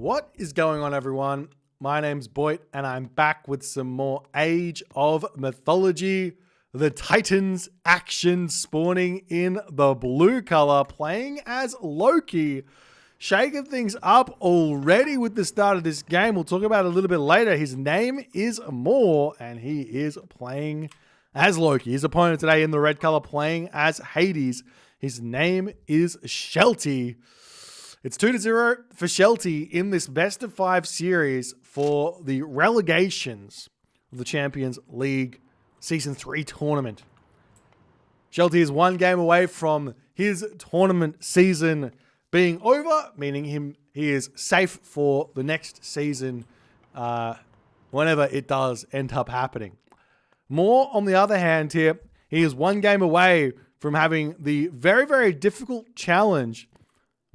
What is going on, everyone? My name's Boit, and I'm back with some more Age of Mythology. The Titans action spawning in the blue color, playing as Loki. Shaking things up already with the start of this game. We'll talk about it a little bit later. His name is Moore, and he is playing as Loki. His opponent today in the red color playing as Hades. His name is Shelty. It's 2-0 for Shelty in this best of 5 series for the relegations of the Champions League Season 3 tournament. Shelty is one game away from his tournament season being over, meaning he is safe for the next season whenever it does end up happening. Moore, on the other hand here, he is one game away from having the very, very difficult challenge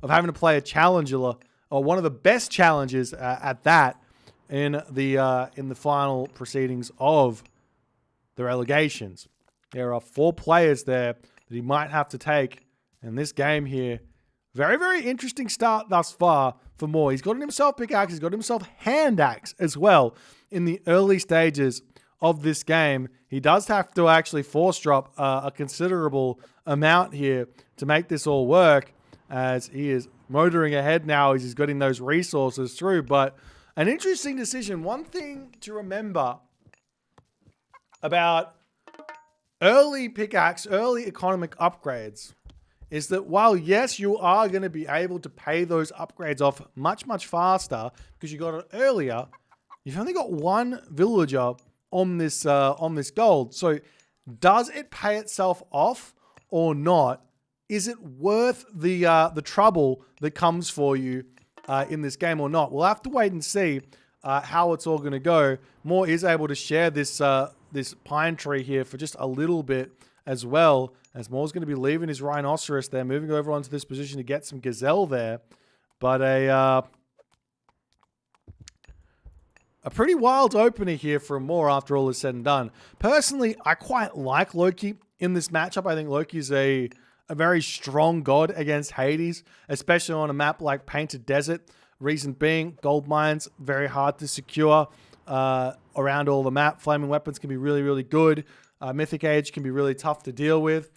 of having to play a challenger, or one of the best challenges at that, in the final proceedings of the relegations. There are 4 players there that he might have to take in this game here. Very, very interesting start thus far for Moore. He's gotten himself pickaxe, he's got himself hand axe as well in the early stages of this game. He does have to actually force drop a considerable amount here to make this all work, as he is motoring ahead now as he's getting those resources through. But an interesting decision. One thing to remember about early pickaxe, early economic upgrades, is that while, yes, you are going to be able to pay those upgrades off much, much faster because you got it earlier, you've only got 1 villager on this gold. So does it pay itself off or not? Is it worth the trouble that comes for you in this game or not? We'll have to wait and see how it's all going to go. Moore is able to share this this pine tree here for just a little bit as well, as Moore's going to be leaving his rhinoceros there, moving over onto this position to get some gazelle there. But a pretty wild opener here for Moore after all is said and done. Personally, I quite like Loki in this matchup. I think Loki's a very strong god against Hades, especially on a map like Painted Desert. Reason being, gold mines, very hard to secure around all the map. Flaming weapons can be really, really good. Mythic Age can be really tough to deal with.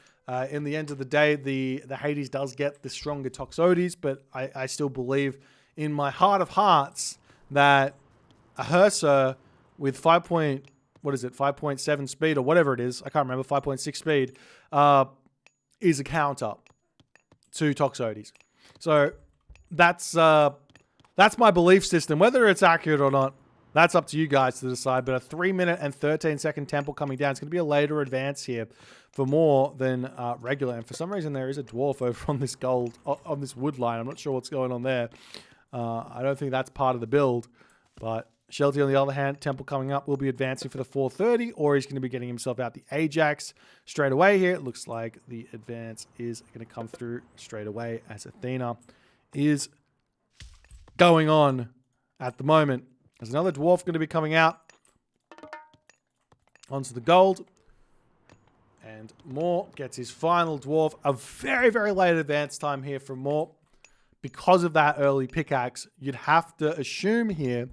In the end of the day, the Hades does get the stronger Toxotes, but I still believe in my heart of hearts that a Hersa with 5.7 speed or whatever it is, I can't remember, 5.6 speed, is a counter to Toxotes. So that's my belief system. Whether it's accurate or not, that's up to you guys to decide. But a 3-minute and 13-second temple coming down. It's going to be a later advance here for more than regular. And for some reason, there is a dwarf over on this gold, on this wood line. I'm not sure what's going on there. I don't think that's part of the build. But Shelty, on the other hand, temple coming up, will be advancing for the 430, or he's going to be getting himself out the Ajax straight away here. It looks like the advance is going to come through straight away as Athena is going on at the moment. There's another dwarf going to be coming out onto the gold. And Moore gets his final dwarf. A very, very late advance time here from Moore. Because of that early pickaxe, you'd have to assume here.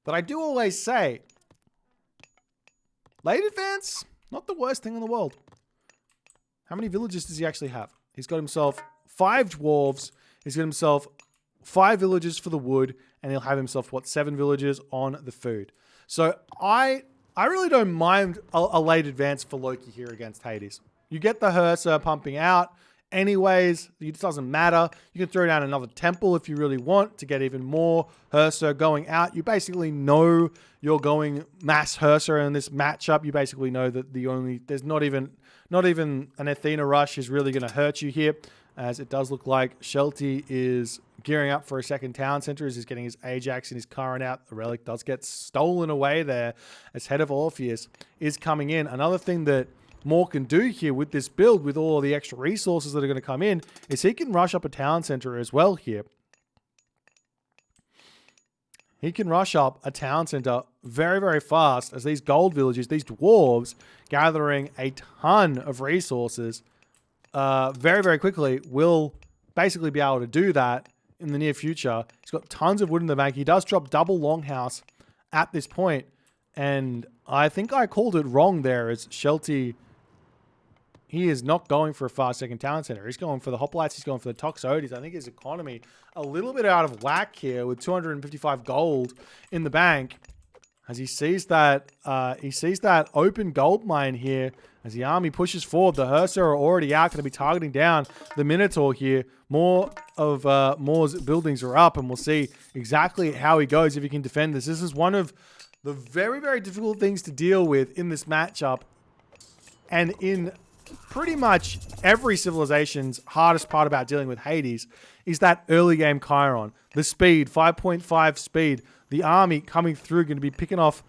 But I do always say, late advance, not the worst thing in the world. How many villages does he actually have? He's got himself 5 dwarves. He's got himself 5 villages for the wood, and he'll have himself, 7 villages on the food. So I really don't mind a late advance for Loki here against Hades. You get the Hersa pumping out. Anyways, it doesn't matter. You can throw down another temple if you really want to get even more Hersa going out. You basically know you're going mass Hersa in this matchup. You basically know that there's not even an Athena rush is really going to hurt you here, as it does look like Shelty is gearing up for a second town center as he's getting his Ajax and his current out. The relic does get stolen away there as Head of Orpheus is coming in. Another thing that Moore can do here with this build, with all of the extra resources that are going to come in, is he can rush up a town center as well here. He can rush up a town center very, very fast as these gold villages, these dwarves, gathering a ton of resources very, very quickly, will basically be able to do that in the near future. He's got tons of wood in the bank. He does drop double longhouse at this point, and I think I called it wrong there as Shelty. He is not going for a fast second talent center. He's going for the hoplites. He's going for the toxotes. I think his economy a little bit out of whack here with 255 gold in the bank as he sees that open gold mine here. As the army pushes forward, the Hersa are already out, going to be targeting down the Minotaur here. More of Moore's buildings are up, and we'll see exactly how he goes if he can defend this. This is one of the very, very difficult things to deal with in this matchup, and in pretty much every civilization's hardest part about dealing with Hades is that early game Chiron. The speed, 5.5 speed. The army coming through, going to be picking off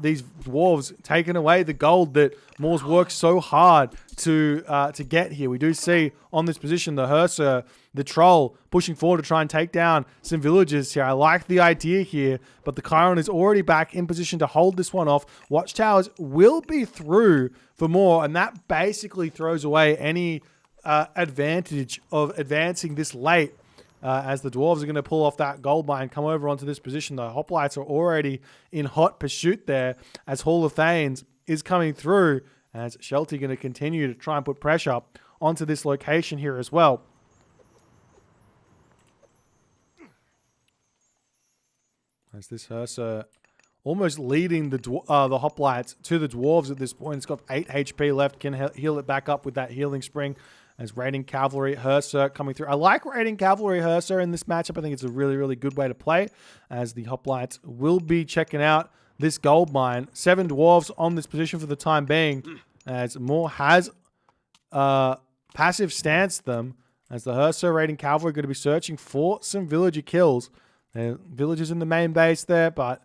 these dwarves, taking away the gold that Moore's worked so hard to get here. We do see on this position the Hersa, the troll, pushing forward to try and take down some villages here. I like the idea here, but the Chiron is already back in position to hold this one off. Watchtowers will be through for Moore, and that basically throws away any advantage of advancing this late. As the dwarves are going to pull off that gold mine, come over onto this position. The hoplites are already in hot pursuit there as Hall of Thanes is coming through, as Shelty going to continue to try and put pressure onto this location here as well. As this Hersa almost leading the hoplites to the dwarves at this point. It's got 8 HP left, can heal it back up with that healing spring. As Raiding Cavalry Hersa coming through. I like Raiding Cavalry Hersa in this matchup. I think it's a really, really good way to play, as the hoplites will be checking out this gold mine. 7 dwarves on this position for the time being, as Moore has passive stance them, as the Hersa Raiding Cavalry are going to be searching for some villager kills. Villagers in the main base there, but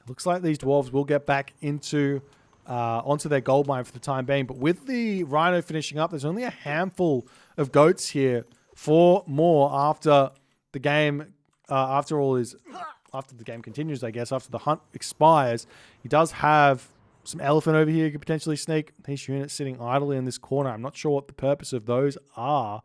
it looks like these dwarves will get back into onto their gold mine for the time being. But with the Rhino finishing up, there's only a handful of goats here for Moore after the game, after the game continues, I guess, after the hunt expires. He does have some elephant over here you could potentially sneak. These units sitting idly in this corner. I'm not sure what the purpose of those are,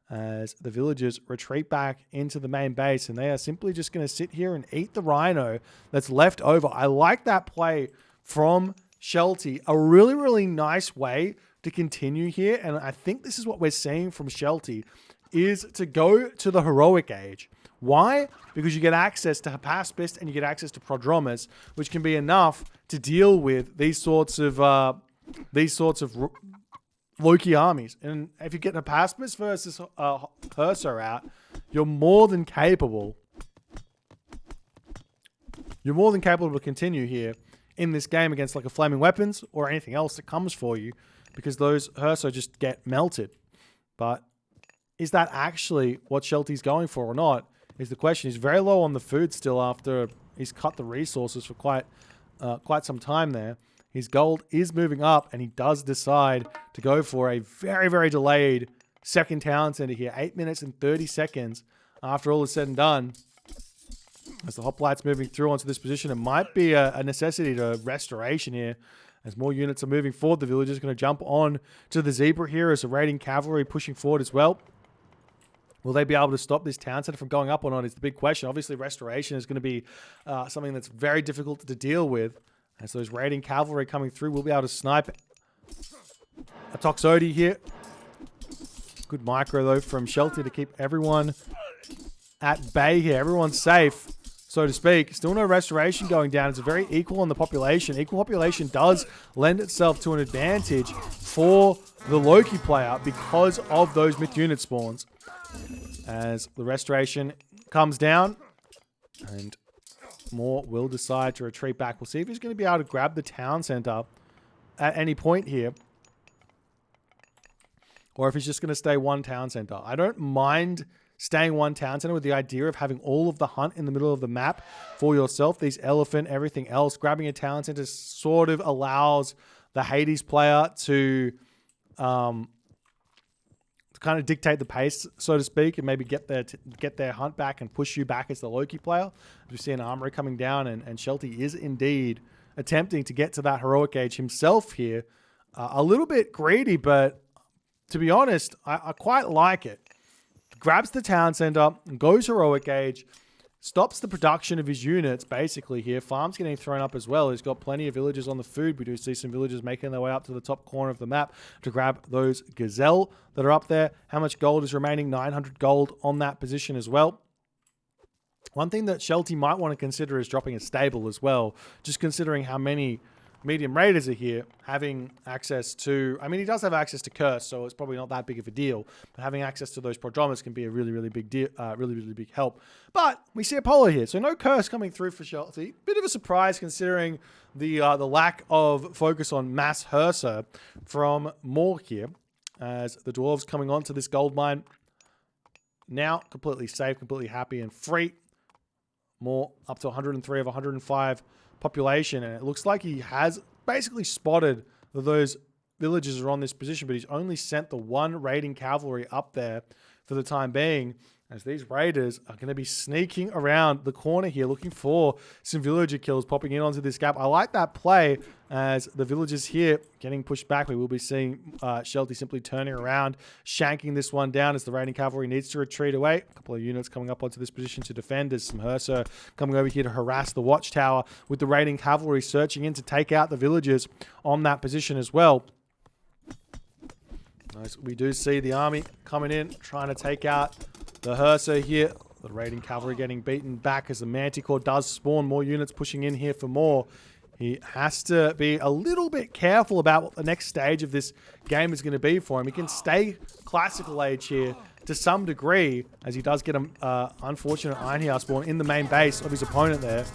as the villagers retreat back into the main base, and they are simply just going to sit here and eat the Rhino that's left over. I like that play from Shelty, a really, really nice way to continue here. And I think this is what we're seeing from Shelty, is to go to the heroic age. Why? Because you get access to Hypaspist and you get access to Prodromus, which can be enough to deal with these sorts of Loki armies. And if you get Hypaspist versus Hersa out, you're more than capable. You're more than capable to continue here in this game against like a Flaming Weapons or anything else that comes for you, because those Hersa just get melted. But is that actually what Shelty's going for or not is the question. He's very low on the food still after he's cut the resources for quite some time there. His gold is moving up, and he does decide to go for a very, very delayed second town center here. 8 minutes and 30 seconds after all is said and done. As the hoplites moving through onto this position, it might be a necessity to restoration here. As more units are moving forward, the villagers are going to jump on to the zebra here as the raiding cavalry pushing forward as well. Will they be able to stop this town center from going up or not is the big question. Obviously, restoration is going to be something that's very difficult to deal with. As those raiding cavalry coming through, we'll be able to snipe a Toxote here. Good micro, though, from Shelty to keep everyone at bay here. Everyone's safe, so to speak. Still no restoration going down. It's very equal on the population. Equal population does lend itself to an advantage for the Loki player because of those myth unit spawns. As the restoration comes down, and Moore will decide to retreat back. We'll see if he's going to be able to grab the town center at any point here, or if he's just going to stay one town center. I don't mind staying one town center with the idea of having all of the hunt in the middle of the map for yourself. These elephant, everything else. Grabbing a town center sort of allows the Hades player to kind of dictate the pace, so to speak, and maybe get their hunt back and push you back as the Loki player. We see an armory coming down, and Shelty is indeed attempting to get to that heroic age himself here. A little bit greedy, but to be honest, I quite like it. grabs the town center, goes heroic age, stops the production of his units basically here. Farm's getting thrown up as well. He's got plenty of villagers on the food. We do see some villagers making their way up to the top corner of the map to grab those gazelle that are up there. How much gold is remaining? 900 gold on that position as well. One thing that Shelty might want to consider is dropping a stable as well, just considering how many medium raiders are here, having access to, I mean, he does have access to curse, so it's probably not that big of a deal, but having access to those prodromas can be a really, really big deal, really big help. But we see Apollo here, so no curse coming through for Shelty. Bit of a surprise considering the lack of focus on mass Hersa from Moore here, as the dwarves coming onto this gold mine now completely safe, completely happy and free. Moore up to 103 of 105 population, and it looks like he has basically spotted that those villages are on this position, but he's only sent the one raiding cavalry up there for the time being, as these raiders are going to be sneaking around the corner here looking for some villager kills, popping in onto this gap. I like that play as the villagers here getting pushed back. We will be seeing Shelty simply turning around, shanking this one down as the raiding cavalry needs to retreat away. A couple of units coming up onto this position to defend as some Hersa coming over here to harass the watchtower, with the raiding cavalry searching in to take out the villagers on that position as well. Nice. We do see the army coming in, trying to take out the Hersa here. The raiding cavalry getting beaten back as the Manticore does spawn more units pushing in here for more. He has to be a little bit careful about what the next stage of this game is going to be for him. He can stay classical age here to some degree, as he does get an unfortunate Iron House spawn in the main base of his opponent there.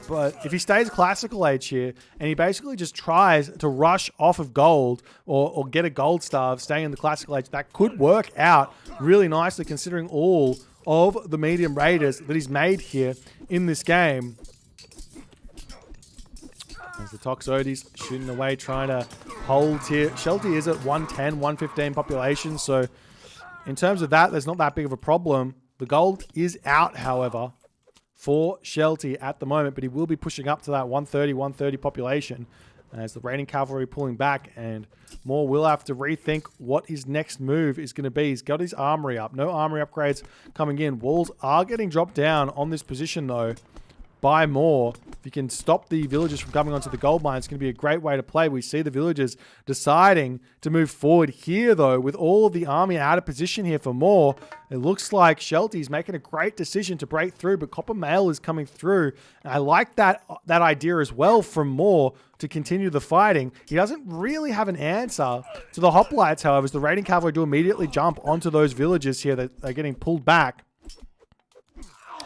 But if he stays classical age here, and he basically just tries to rush off of gold or get a gold star staying in the classical age, that could work out really nicely considering all of the medium raiders that he's made here in this game. As the Toxotes shooting away, trying to hold here. Shelty is at 110, 115 population, so in terms of that, there's not that big of a problem. The gold is out, however, for Shelty at the moment, but he will be pushing up to that 130 population as the raiding cavalry pulling back, and Moore will have to rethink what his next move is going to be. He's got his armory up. No armory upgrades coming in. Walls are getting dropped down on this position, though, by Moore. If you can stop the villagers from coming onto the gold mine, it's going to be a great way to play. We see the villagers deciding to move forward here, though, with all of the army out of position here for Moore. It looks like Shelty's making a great decision to break through, but Copper Mail is coming through. And I like that idea as well from Moore to continue the fighting. He doesn't really have an answer to the hoplites, however, as the raiding cavalry do immediately jump onto those villagers here that are getting pulled back.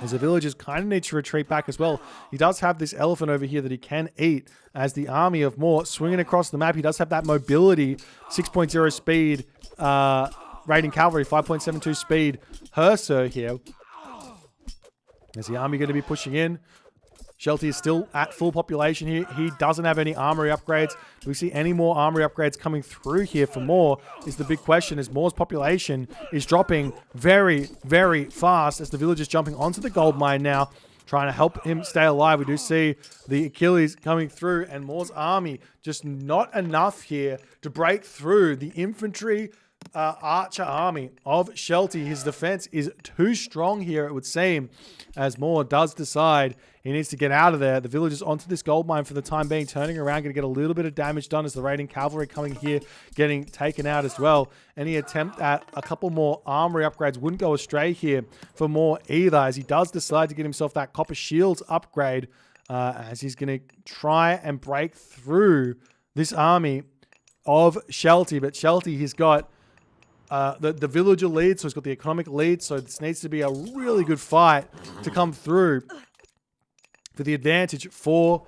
As the villagers kind of need to retreat back as well. He does have this elephant over here that he can eat as the army of Moore swinging across the map. He does have that mobility, 6.0 speed raiding cavalry, 5.72 speed Hersa here. Is the army going to be pushing in? Shelty is still at full population here. He doesn't have any armory upgrades. Do we see any more armory upgrades coming through here for Moore is the big question, as Moore's population is dropping very, very fast as the villagers jumping onto the gold mine now, trying to help him stay alive. We do see the Achilles coming through, and Moore's army just not enough here to break through the infantry archer army of Shelty. His defense is too strong here, it would seem, as Moore does decide he needs to get out of there. The villagers onto this gold mine for the time being, turning around, going to get a little bit of damage done as the raiding cavalry coming here, getting taken out as well. Any attempt at a couple more armory upgrades wouldn't go astray here for Moore either, as he does decide to get himself that copper shields upgrade, as he's going to try and break through this army of Shelty. But Shelty, he's got the villager lead, so he's got the economic lead, so this needs to be a really good fight to come through for the advantage for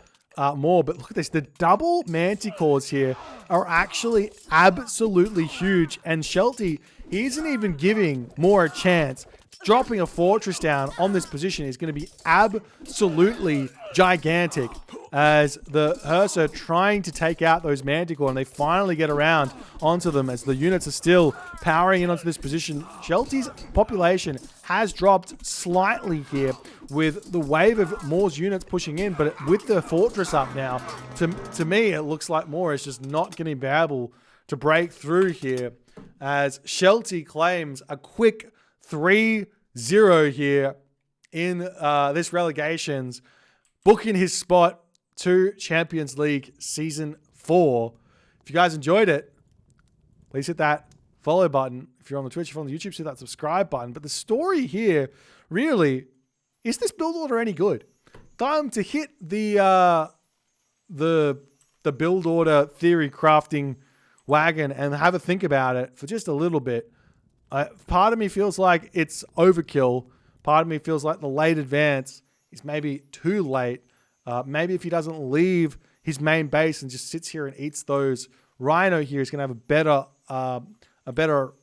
Moore. But look at this, the double manticores here are actually absolutely huge, and Shelty isn't even giving Moore a chance. Dropping a fortress down on this position is going to be absolutely gigantic, as the Hersa trying to take out those Manticore, and they finally get around onto them as the units are still powering in onto this position. Shelty's population has dropped slightly here with the wave of Moore's units pushing in, but with the fortress up now, to me, it looks like Moore is just not going to be able to break through here, as Shelty claims a quick 3-0 here in this relegations, booking his spot to Champions League Season 4. If you guys enjoyed it, please hit that follow button. If you're on the Twitch, if you're on the YouTube, hit that subscribe button. But the story here, really, is this build order any good? Time to hit the build order theory crafting wagon and have a think about it for just a little bit. Part of me feels like it's overkill. Part of me feels like the late advance is maybe too late. Maybe if he doesn't leave his main base and just sits here and eats those Rhino here, he's going to have a better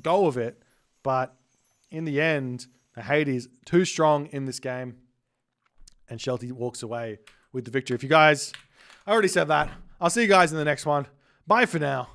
go of it. But in the end, the Hades too strong in this game, and Shelty walks away with the victory. If you guys, I already said that. I'll see you guys in the next one. Bye for now.